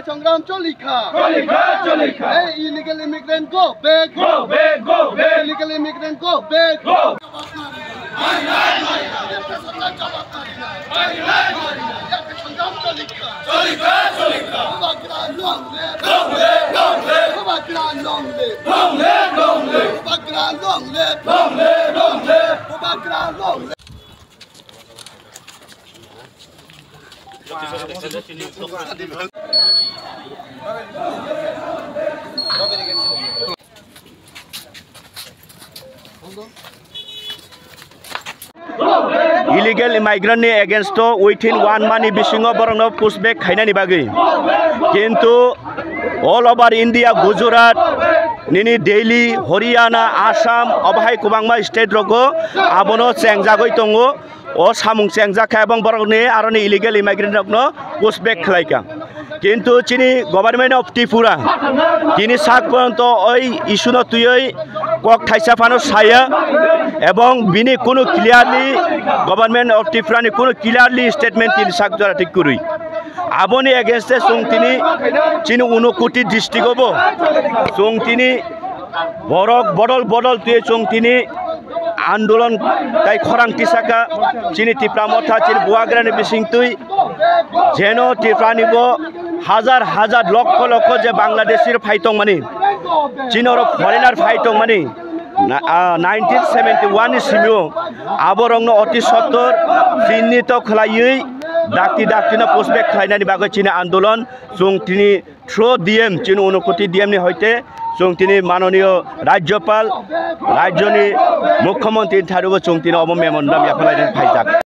সংগ্রাম চলিখা illegal immigrant go back, illegal immigrant go back. Illegal immigrant ni against to within 1 month bisingo borong pushback khainani bagi kintu all over India Gujarat nini Delhi Haryana Assam obhai kubangma state rogo abono chengjagoi tongo o samung chengjaka ebong borok ni aroni illegal immigrant rokno pushback khlaika কিন্তু চিনি government of Tripura তিনি সাক পর্যন্ত ওই ইস্যুনো তুই cock থাইসা Fanon সায়া এবং বিনি কোনো ক্লিয়ারলি গভর্নমেন্ট অফ ত্রিপুরানি কোনো ক্লিয়ারলি স্টেটমেন্ট তিনি সাক দ্বারা ঠিক করি আবনি এগেনস্টে সং তিনি চিনি 29 ডিস্ট্রিক্ট হবো সং তিনি বরক বদল তুই সং তিনি আন্দোলন তাই খরাং তিসাকা চিনি ত্রিপুরা মথা চিনি বুয়াগ্রানি বিসিং তুই যেন ত্রিপুরানিব হাজার হাজার লক্ষ লক্ষ যে বাংলাদেশের ফাইটং মানে চীনের ফরেনার ফাইটং মানে 1971 ni simio aborongno অতি সত্তর চিহ্নিত খলাইই ডাক্তি না পুশব্যাক খাইনানি বাগে চিনি আন্দোলন जों তিনি থ্রো ডিএম চিনি 29 ডিএম নি হইতে जों তিনি মাননীয় রাজ্যপাল রাজ্যনি মুখ্যমন্ত্রী থারুবো जों তিনি অব মেমোরান্ডাম ইয়াফালাইন ফাইজাক